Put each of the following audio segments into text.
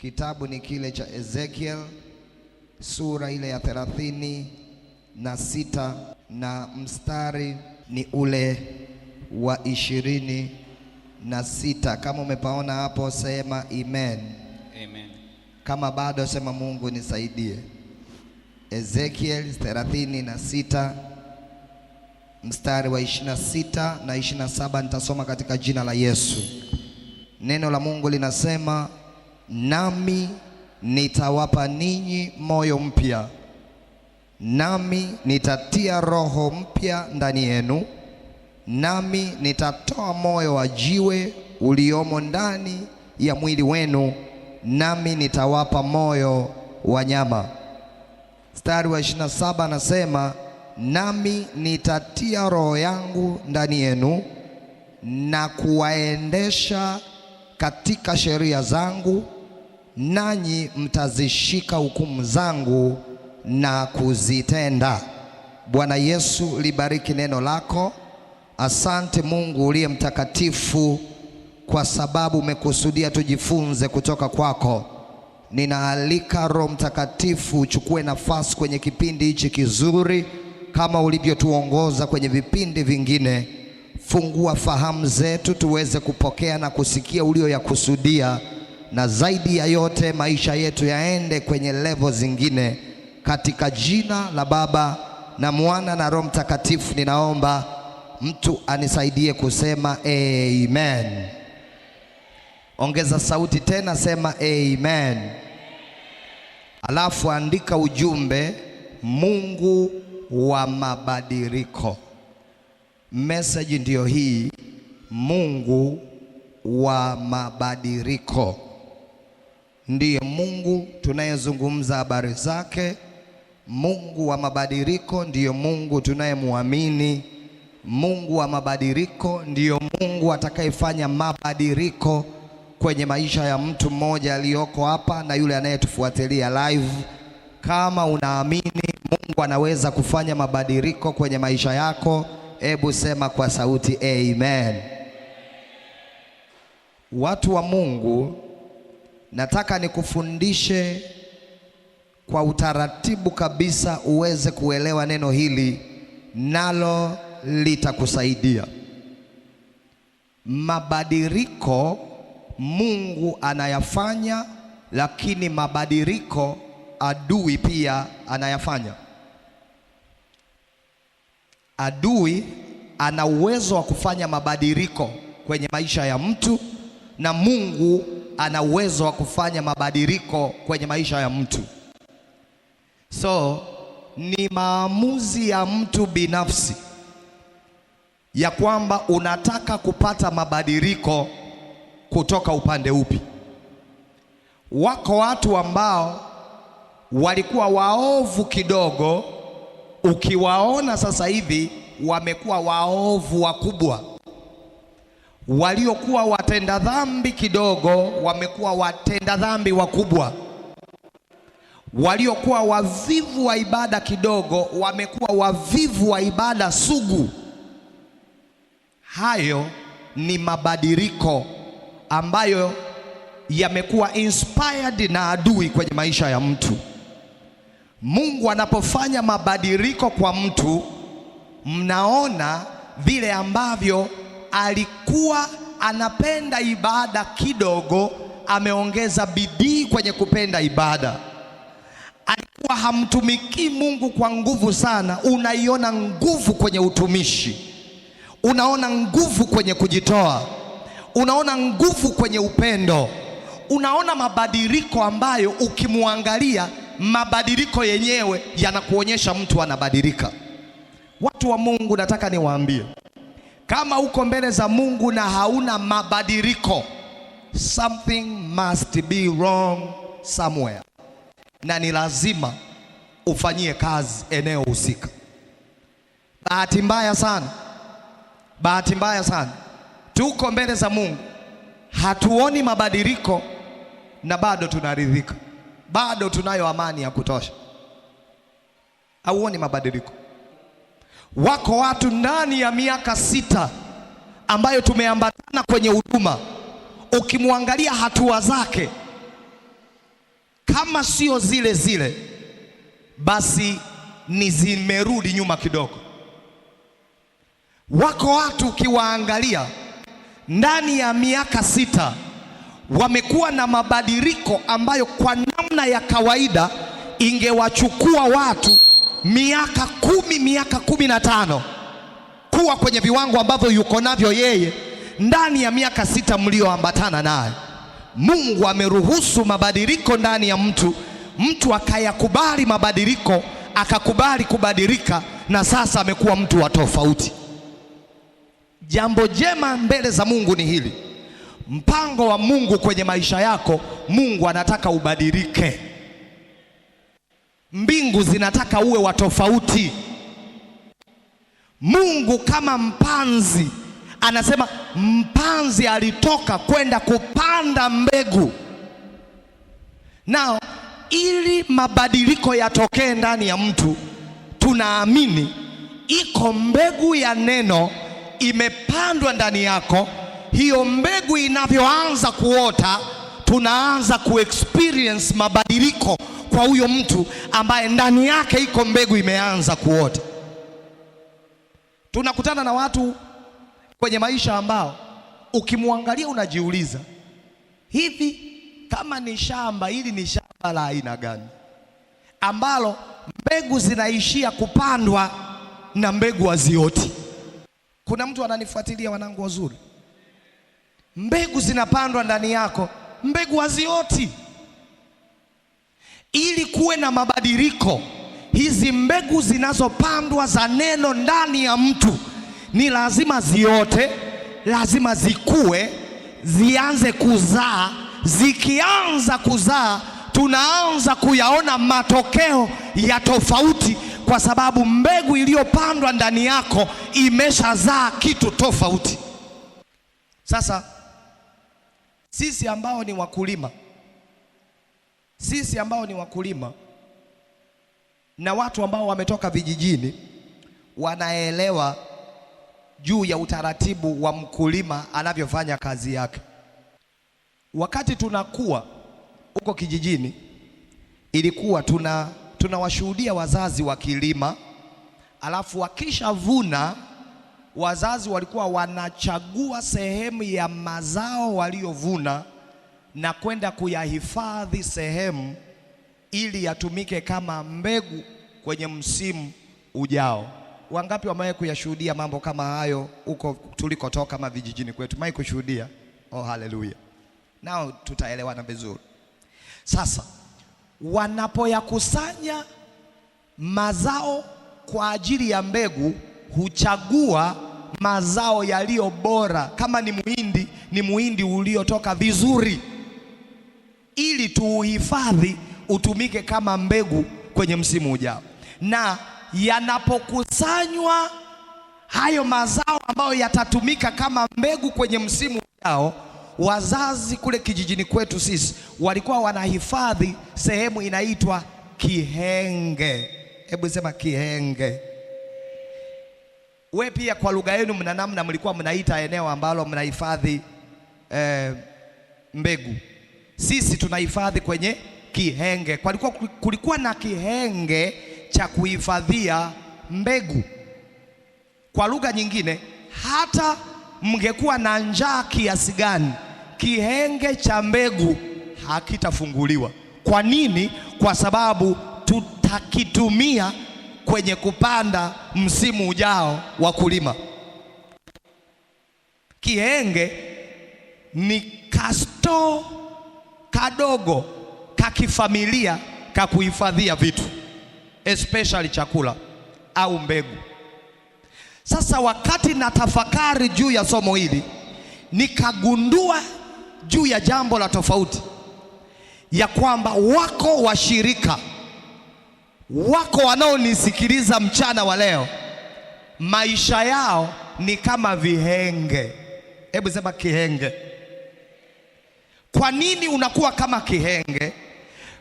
Kitabu ni kile cha Ezekiel sura ile ya 36 na mstari ni ule wa 26. Kama umepaona hapo sema amen. Amen. Kama bado sema Mungu nisaidie. Ezekiel 36 mstari wa 26 na 27 nitasoma katika jina la Yesu. Neno la Mungu linasema, nami nitawapa ninyi moyo mpya, nami nitatia roho mpya ndani yenu, nami nitatoa moyo wa jiwe uliomo ndani ya mwili wenu, nami nitawapa moyo wa nyama. Mstari wa 27 anasema, nami nitatia roho yangu ndani yenu na kuwaendesha katika sheria zangu, nanyi mtazishika hukumu zangu na kuzitenda. Bwana Yesu, libariki neno lako. Asante Mungu uliye mtakatifu, kwa sababu umekusudia tujifunze kutoka kwako. Ninaalika Roho Mtakatifu uchukue nafasi kwenye kipindi hichi kizuri kama ulivyotuongoza kwenye vipindi vingine. Fungua fahamu zetu tuweze kupokea na kusikia ulioyakusudia, na zaidi ya yote maisha yetu yaende kwenye level zingine. Katika jina la Baba na Mwana na Roho Mtakatifu ninaomba. Mtu anisaidie kusema amen. Ongeza sauti tena, sema amen. Alafu andika ujumbe, Mungu wa mabadiliko. Message ndiyo hii, Mungu wa mabadiliko. Ndiye Mungu tunayezungumza habari zake. Mungu wa mabadiliko ndiyo Mungu tunayemwamini. Mungu wa mabadiliko ndiyo Mungu atakayefanya mabadiliko kwenye maisha ya mtu mmoja aliyoko hapa na yule anayetufuatilia live. Kama unaamini Mungu anaweza kufanya mabadiliko kwenye maisha yako, hebu sema kwa sauti amen. Watu wa Mungu, nataka nikufundishe kwa utaratibu kabisa uweze kuelewa neno hili, nalo litakusaidia. Mabadiliko Mungu anayafanya, lakini mabadiliko adui pia anayafanya. Adui ana uwezo wa kufanya mabadiliko kwenye maisha ya mtu, na Mungu ana uwezo wa kufanya mabadiliko kwenye maisha ya mtu. So ni maamuzi ya mtu binafsi ya kwamba unataka kupata mabadiliko kutoka upande upi. Wako watu ambao walikuwa waovu kidogo, ukiwaona sasa hivi wamekuwa waovu wakubwa. Waliokuwa watenda dhambi kidogo wamekuwa watenda dhambi wakubwa. Waliokuwa wavivu wa ibada kidogo wamekuwa wavivu wa ibada sugu. Hayo ni mabadiliko ambayo yamekuwa inspired na adui kwenye maisha ya mtu. Mungu anapofanya mabadiliko kwa mtu, mnaona vile ambavyo alikuwa anapenda ibada kidogo, ameongeza bidii kwenye kupenda ibada. Alikuwa hamtumikii Mungu kwa nguvu sana, unaiona nguvu kwenye utumishi, unaona nguvu kwenye kujitoa, unaona nguvu kwenye upendo, unaona mabadiliko ambayo ukimwangalia mabadiliko yenyewe yanakuonyesha mtu anabadilika. Watu wa Mungu, nataka niwaambie, kama uko mbele za Mungu na hauna mabadiliko, something must be wrong somewhere, na ni lazima ufanyie kazi eneo husika. Bahati mbaya sana tuko mbele za Mungu, hatuoni mabadiliko na bado tunaridhika, bado tunayo amani ya kutosha. Hauoni mabadiliko. Wako watu ndani ya miaka 6 ambayo tumeambatana kwenye huduma, ukimwangalia hatua zake kama sio zile zile, basi ni zimerudi nyuma kidogo. Wako watu ukiwaangalia ndani ya miaka 6 wamekuwa na mabadiliko ambayo kwa namna ya kawaida ingewachukua watu miaka 10, miaka 15 kuwa kwenye viwango ambavyo yuko navyo yeye. Ndani ya miaka 6 mlioambatana naye, Mungu ameruhusu mabadiliko ndani ya mtu akayakubali mabadiliko, akakubali kubadilika, na sasa amekuwa mtu wa tofauti. Jambo jema mbele za Mungu ni hili: mpango wa Mungu kwenye maisha yako, Mungu anataka ubadilike. Mbingu zinataka uwe wa tofauti. Mungu kama mpanzi anasema, mpanzi alitoka kwenda kupanda mbegu. Nao ili mabadiliko yatokee ndani ya mtu, tunaamini iko mbegu ya neno imepandwa ndani yako. Hiyo mbegu inavyoanza kuota, tunaanza kuexperience mabadiliko kwa huyo mtu ambaye ndani yake iko mbegu imeanza kuota. Tunakutana na watu kwenye maisha ambao ukimwangalia unajiuliza, hivi kama ni shamba hili, ni shamba la aina gani ambalo mbegu zinaishia kupandwa na mbegu hazioti? Kuna mtu ananifuatilia, wanangu wazuri? Mbegu zinapandwa ndani yako, mbegu hazioti. Ili kuwe na mabadiliko, hizi mbegu zinazopandwa za neno ndani ya mtu ni lazima ziote, lazima zikue, zianze kuzaa. Zikianza kuzaa, tunaanza kuyaona matokeo ya tofauti, kwa sababu mbegu iliyopandwa ndani yako imeshazaa kitu tofauti. Sasa sisi ambao ni wakulima na watu ambao wametoka vijijini wanaelewa juu ya utaratibu wa mkulima anavyofanya kazi yake. Wakati tunakuwa huko kijijini, ilikuwa tunawashuhudia wazazi wakilima, alafu wakishavuna, wazazi walikuwa wanachagua sehemu ya mazao waliovuna na kwenda kuyahifadhi sehemu ili yatumike kama mbegu kwenye msimu ujao. Wangapi wamewahi kuyashuhudia mambo kama hayo huko tulikotoka kama vijijini kwetu? Mimi kushuhudia. Oh, haleluya. Nao tutaelewana vizuri. Sasa wanapoyakusanya mazao kwa ajili ya mbegu, huchagua mazao yaliyo bora. Kama ni muhindi uliotoka vizuri, ili tuuhifadhi utumike kama mbegu kwenye msimu ujao. Na yanapokusanywa hayo mazao ambayo yatatumika kama mbegu kwenye msimu ujao, wazazi kule kijijini kwetu sisi walikuwa wanahifadhi sehemu inaitwa kihenge. Hebu sema kihenge. We pia kwa lugha yenu mna namna mlikuwa mnaita eneo ambalo mnahifadhi mbegu. Sisi tunahifadhi kwenye kihenge. Kulikuwa na kihenge cha kuhifadhia mbegu. Kwa lugha nyingine, hata mngekuwa na njaa kiasi gani, kihenge cha mbegu hakitafunguliwa. Kwa nini? Kwa sababu tutakitumia kwenye kupanda msimu ujao wa kulima. Kihenge ni kasto kadogo kakifamilia kakuhifadhia vitu, especially chakula au mbegu. Sasa wakati natafakari juu ya somo hili, nikagundua juu ya jambo la tofauti, ya kwamba wako washirika, wako wanaonisikiliza mchana wa leo, maisha yao ni kama vihenge. Hebu sema kihenge. Kwa nini unakuwa kama kihenge?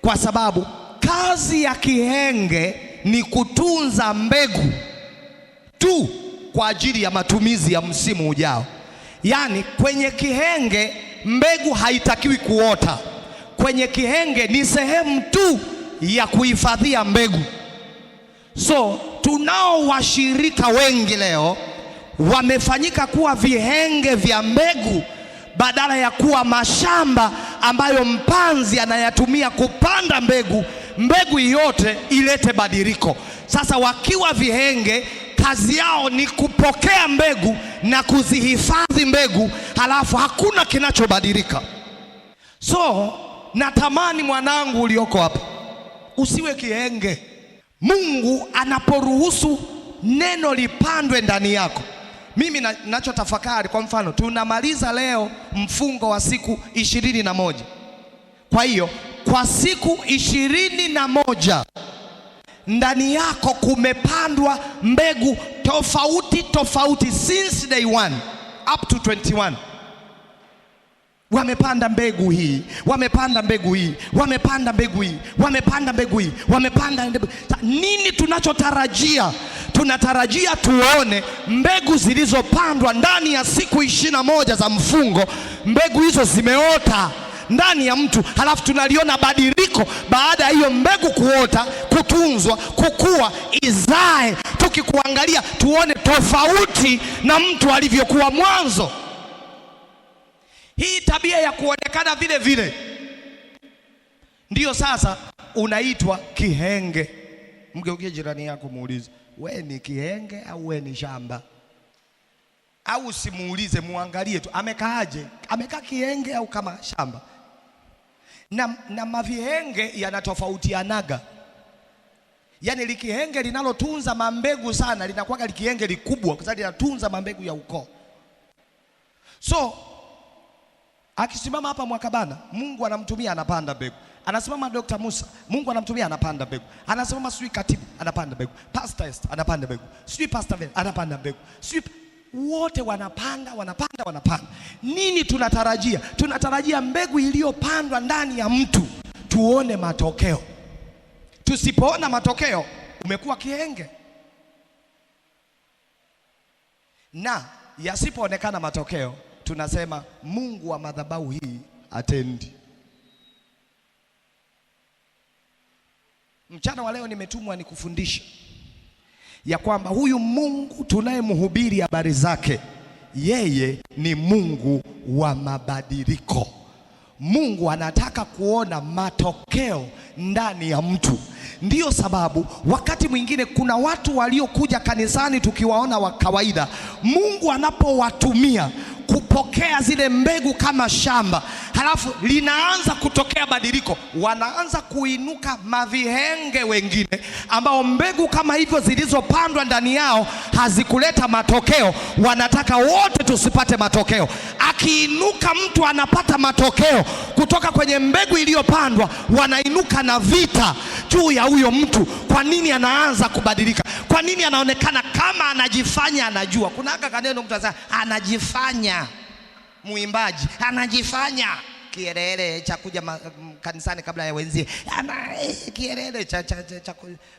Kwa sababu kazi ya kihenge ni kutunza mbegu tu kwa ajili ya matumizi ya msimu ujao. Yaani kwenye kihenge mbegu haitakiwi kuota. kwenye kihenge ni sehemu tu ya kuhifadhia mbegu. So tunao washirika wengi leo wamefanyika kuwa vihenge vya mbegu badala ya kuwa mashamba ambayo mpanzi anayatumia kupanda mbegu, mbegu yote ilete badiliko. Sasa wakiwa vihenge, kazi yao ni kupokea mbegu na kuzihifadhi mbegu, halafu hakuna kinachobadilika. So natamani mwanangu ulioko hapa usiwe kihenge. Mungu anaporuhusu neno lipandwe ndani yako. Mimi nachotafakari, kwa mfano tunamaliza leo mfungo wa siku 21. Kwa hiyo kwa siku 21 ndani yako kumepandwa mbegu tofauti tofauti since day 1 up to 21. Wamepanda mbegu hii, wamepanda mbegu hii, wamepanda mbegu hii, wamepanda mbegu hii, wamepanda mbegu. Nini tunachotarajia? Tunatarajia tuone mbegu zilizopandwa ndani ya siku 21 za mfungo, mbegu hizo zimeota ndani ya mtu, halafu tunaliona badiliko baada ya hiyo mbegu kuota, kutunzwa, kukua, izae. Tukikuangalia tuone tofauti na mtu alivyokuwa mwanzo. Hii tabia ya kuonekana vile vile ndiyo sasa unaitwa kihenge. Mgeukie jirani yako muulize, we ni kihenge au we ni shamba? Au simuulize, muangalie tu amekaaje, amekaa kihenge au kama shamba. Na mavihenge yanatofautianaga. Yaani likihenge linalotunza mambegu sana linakuwa likihenge likubwa kwa sababu linatunza mambegu ya ukoo. So akisimama hapa Mwakabana, Mungu anamtumia anapanda mbegu. Anasimama Dr. Musa, Mungu anamtumia anapanda mbegu. Anasimama sui katibu anapanda mbegu. Pastor Esther anapanda mbegu. Sui Pastor Ben anapanda mbegu. Sui wote wanapanda. Nini tunatarajia? Tunatarajia mbegu iliyopandwa ndani ya mtu tuone matokeo. Tusipoona matokeo umekuwa kihenge. Na yasipoonekana matokeo tunasema Mungu wa madhabahu hii atendi. Mchana wa leo nimetumwa nikufundisha ya kwamba huyu Mungu tunayemhubiri habari zake, yeye ni Mungu wa mabadiliko. Mungu anataka kuona matokeo ndani ya mtu. Ndiyo sababu wakati mwingine kuna watu waliokuja kanisani tukiwaona wa kawaida, Mungu anapowatumia kupokea zile mbegu kama shamba, halafu linaanza kutokea badiliko, wanaanza kuinuka mavihenge wengine ambao mbegu kama hivyo zilizopandwa ndani yao hazikuleta matokeo. Wanataka wote tusipate matokeo. Akiinuka mtu anapata matokeo kutoka kwenye mbegu iliyopandwa, wanainuka na vita juu ya huyo mtu. Kwa nini anaanza kubadilika? Kwa nini anaonekana kama anajifanya anajua? Kuna haka kaneno mtu anasema anajifanya muimbaji, anajifanya kielele cha kuja kanisani kabla ya wenzie, kielele cha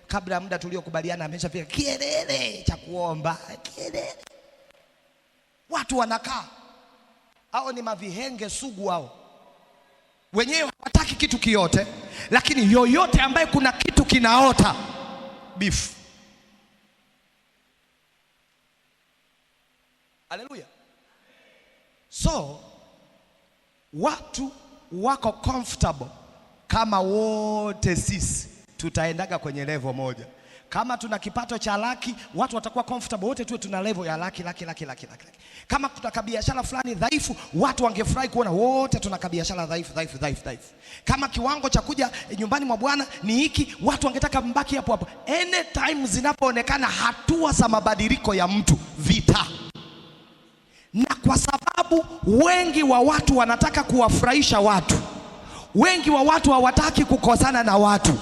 kabla muda tuliokubaliana ameshafika, kielele cha kuomba, kielele. Watu wanakaa, hao ni mavihenge sugu hao. Wenyewe hawataki kitu kiote, lakini yoyote ambaye kuna kitu kinaota bifu. Haleluya. So watu wako comfortable kama wote sisi tutaendaga kwenye level moja. Kama tuna kipato cha laki, watu watakuwa comfortable wote tuwe tuna level ya laki. Kama tuna kabiashara fulani dhaifu, watu wangefurahi kuona wote tuna kabiashara dhaifu. Kama kiwango cha kuja nyumbani mwa Bwana ni hiki, watu wangetaka mbaki hapo hapo. Anytime zinapoonekana hatua za mabadiliko ya mtu, vita. Na kwa sababu wengi wa watu wanataka kuwafurahisha watu, wengi wa watu hawataki kukosana na watu,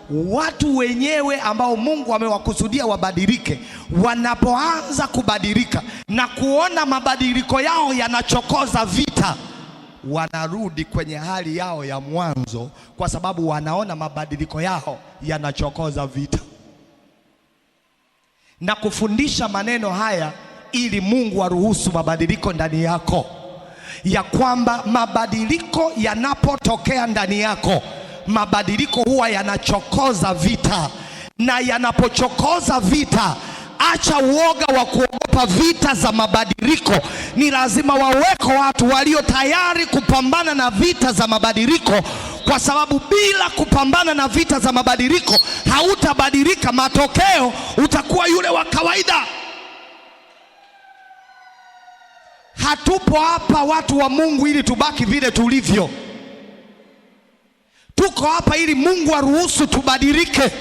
watu wenyewe ambao Mungu amewakusudia wabadilike, wanapoanza kubadilika na kuona mabadiliko yao yanachokoza vita, wanarudi kwenye hali yao ya mwanzo, kwa sababu wanaona mabadiliko yao yanachokoza vita. Na kufundisha maneno haya ili Mungu aruhusu mabadiliko ndani yako. ya kwamba mabadiliko yanapotokea ndani yako, mabadiliko huwa yanachokoza vita, na yanapochokoza vita, acha uoga wa kuogopa vita za mabadiliko. Ni lazima waweko watu walio tayari kupambana na vita za mabadiliko, kwa sababu bila kupambana na vita za mabadiliko hautabadilika. Matokeo utakuwa yule wa kawaida. Hatupo hapa watu wa Mungu ili tubaki vile tulivyo. Tuko hapa ili Mungu aruhusu tubadilike.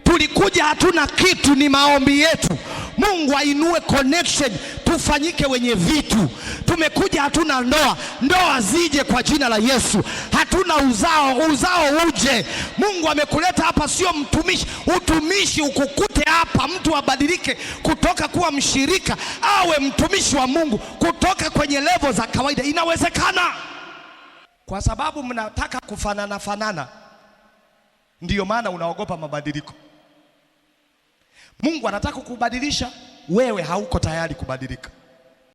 Tulikuja hatuna kitu, ni maombi yetu Mungu ainue connection, tufanyike wenye vitu. Tumekuja hatuna ndoa, ndoa zije kwa jina la Yesu. Hatuna uzao, uzao uje. Mungu amekuleta hapa sio mtumishi, utumishi ukukute hapa. Mtu abadilike kutoka kuwa mshirika awe mtumishi wa Mungu, kutoka kwenye level za kawaida. Inawezekana. Kwa sababu mnataka kufanana fanana, ndiyo maana unaogopa mabadiliko. Mungu anataka kukubadilisha, wewe hauko tayari kubadilika.